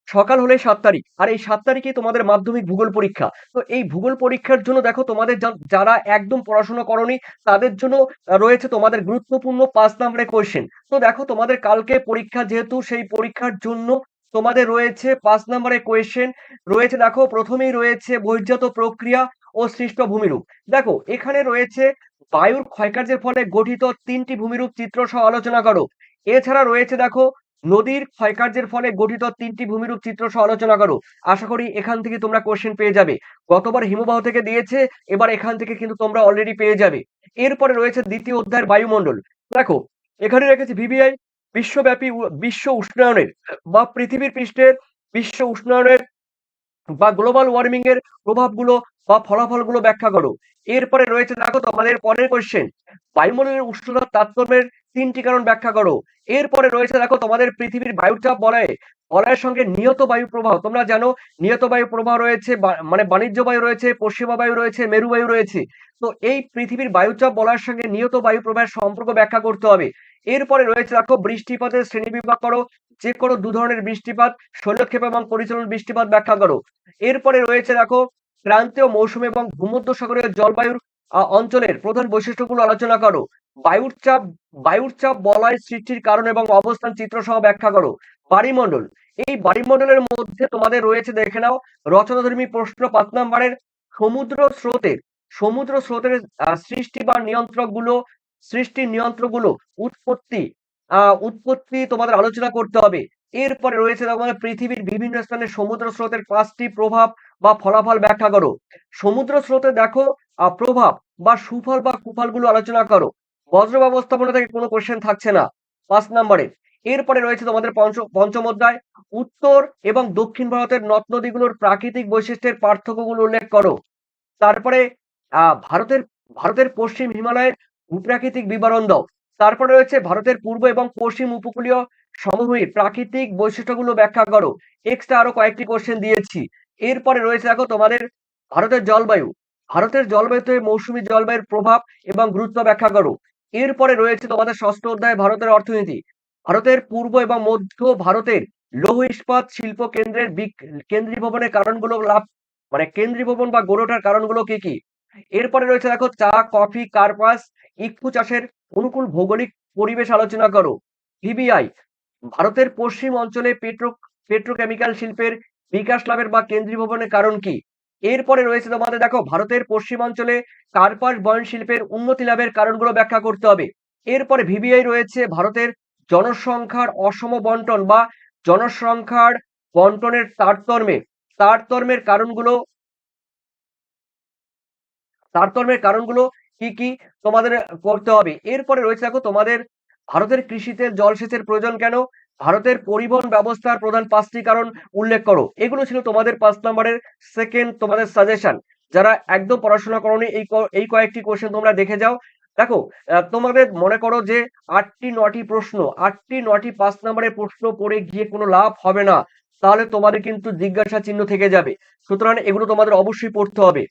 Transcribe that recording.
সকাল হলে ৭ তারিখ। আর এই ৭ তারিখেই তোমাদের মাধ্যমিক ভূগোল পরীক্ষা। তো এই ভূগোল পরীক্ষার জন্য দেখো তোমাদের যারা একদম পড়াশোনা করোনি তাদের জন্য রয়েছে তোমাদের গুরুত্বপূর্ণ ৫ নাম্বারের কোয়েশ্চেন। তো দেখো তোমাদের কালকে পরীক্ষা যেহেতু সেই পরীক্ষার জন্য তোমাদের রয়েছে ৫ নাম্বারের কোয়েশ্চেন রয়েছে। দেখো প্রথমেই রয়েছে বহির্জাত প্রক্রিয়া ও সৃষ্ট ভূমিরূপ। দেখো এখানে রয়েছে বায়ুর ক্ষয়কার্যের ফলে গঠিত ৩টি ভূমিরূপ চিত্র সহ আলোচনা করো। এছাড়া রয়েছে দেখো নদীর ক্ষয়কার্যের ফলে গঠিত ৩টি ভূমিরূপ চিত্র সহ আলোচনা করো। আশা করি এখান থেকে তোমরা কোশ্চেন পেয়ে যাবে। গতবার হিমবাহ থেকে দিয়েছে, এবার এখান থেকে কিন্তু তোমরা অলরেডি পেয়ে যাবে। এরপরে রয়েছে দ্বিতীয় অধ্যায়ের বায়ুমণ্ডল। দেখো এখানে রেখেছি ভিভিআই বিশ্বব্যাপী বিশ্ব উষ্ণায়নের বা পৃথিবীর পৃষ্ঠের বিশ্ব উষ্ণায়নের বা গ্লোবাল ওয়ার্মিং এর প্রভাবগুলো বা ফলাফলগুলো ব্যাখ্যা করো। এরপরে রয়েছে দেখো তোমাদের পরের কোশ্চেন বায়ুমণ্ডলের উষ্ণতার তারতম্যের ৩টি কারণ ব্যাখ্যা করো। এরপরে রয়েছে দেখো তোমাদের পৃথিবীর বায়ুচাপ বলয়ের সঙ্গে নিয়ত বায়ু প্রবাহ। তোমরা জানো নিয়ত বায়ু প্রবাহ রয়েছে, মানে বাণিজ্য বায়ু রয়েছে, পশ্চিমা বায়ু রয়েছে, মেরু বায়ু রয়েছে। তো এই পৃথিবীর বায়ুচাপ বলয়ের সঙ্গে নিয়ত বায়ু প্রবাহের সম্পর্ক ব্যাখ্যা করতে হবে। এরপরে রয়েছে দেখো বৃষ্টিপাতের শ্রেণীবিভাগ করো। যে কোনো ২ ধরনের বৃষ্টিপাত, শৈলক্ষেপ এবং পরিচালন বৃষ্টিপাত ব্যাখ্যা করো। এরপরে রয়েছে দেখো ক্রান্তীয় মৌসুমী এবং ভূমধ্যসাগরীয় জলবায়ুর অঞ্চলের প্রধান বৈশিষ্ট্যগুলো আলোচনা করো। বায়ুর চাপ বায়ুর চাপ বলয় সৃষ্টির কারণ এবং অবস্থান চিত্র সহ ব্যাখ্যা করো। বায়ুমণ্ডল, এই বায়ুমণ্ডলের মধ্যে তোমাদের রয়েছে দেখে নাও রচনাধর্মী প্রশ্ন ৫ নাম্বারের সমুদ্র স্রোতের সৃষ্টি বা সৃষ্টির নিয়ন্ত্রকগুলো উৎপত্তি তোমাদের আলোচনা করতে হবে। এরপরে রয়েছে তোমাদের পৃথিবীর বিভিন্ন স্থানে সমুদ্র স্রোতের ৫টি প্রভাব বা ফলাফল ব্যাখ্যা করো। সমুদ্র স্রোতে দেখো প্রভাব বা সুফল বা কুফলগুলো আলোচনা করো। বজ্র ব্যবস্থাপনা থেকে কোনো কোশ্চেন থাকছে না ৫ নাম্বারের। এরপরে রয়েছে তোমাদের পঞ্চম অধ্যায় উত্তর এবং দক্ষিণ ভারতের নদ নদীগুলোর প্রাকৃতিক বৈশিষ্ট্যের পার্থক্যগুলো উল্লেখ করো। তারপরে ভারতের ভারতের পশ্চিম হিমালয়ের ভূপ্রাকৃতিক বিবরণ দাও। তারপরে রয়েছে ভারতের পূর্ব এবং পশ্চিম উপকূলীয় সমভূমির প্রাকৃতিক বৈশিষ্ট্যগুলো ব্যাখ্যা করো। এক্সট্রা আরো কয়েকটি কোশ্চেন দিয়েছি। এরপরে রয়েছে দেখো তোমাদের ভারতের জলবায়ু। ভারতের জলবায়ুতে মৌসুমী জলবায়ুর প্রভাব এবং গুরুত্ব ব্যাখ্যা করো। এরপরে রয়েছে তোমাদের ষষ্ঠ অধ্যায় ভারতের অর্থনীতি। ভারতের পূর্ব এবং মধ্য ভারতের লৌহ ইস্পাত শিল্প কেন্দ্রীভবনের কারণগুলো কেন্দ্রীভবন বা গড়ে ওঠার কারণগুলো কি কি। এরপরে রয়েছে দেখো চা, কফি, কার্পাস, ইক্ষু চাষের অনুকূল ভৌগোলিক পরিবেশ আলোচনা করো। ভিভিআই ভারতের পশ্চিম অঞ্চলে পেট্রোকেমিক্যাল শিল্পের বিকাশ লাভের বা কেন্দ্রীভবনের কারণ কি। এরপরে রয়েছে তোমাদের দেখো ভারতের পশ্চিমাঞ্চলে কার্পাস বয়ন শিল্পের উন্নতি লাভের কারণগুলো ব্যাখ্যা করতে হবে। এরপরে ভিভিআই রয়েছে ভারতের জনসংখ্যার অসম বন্টন বা জনসংখ্যার বন্টনের তারতম্যের কারণগুলো কি কি তোমাদের করতে হবে। এরপরে রয়েছে দেখো তোমাদের ভারতের কৃষিতে জলসেচের প্রয়োজন কেন, ভারতের পরিবহন ব্যবস্থার প্রধান ৫টি কারণ উল্লেখ করো। এগুলো ছিল তোমাদের ৫ নম্বরের সেকেন্ড তোমাদের সাজেশন। যারা একদম পড়াশোনা করোনি এই কয়েকটি কোশ্চেন তোমরা দেখে যাও। দেখো তোমাদের মনে করো যে ৮টি ৯টি প্রশ্ন ৮টি ৯টি ৫ নম্বরের প্রশ্ন পড়ে গিয়ে কোনো লাভ হবে না, তাহলে তোমাদের কিন্তু জিজ্ঞাসা চিহ্ন থেকে যাবে। সুতরাং এগুলো তোমাদের অবশ্যই পড়তে হবে।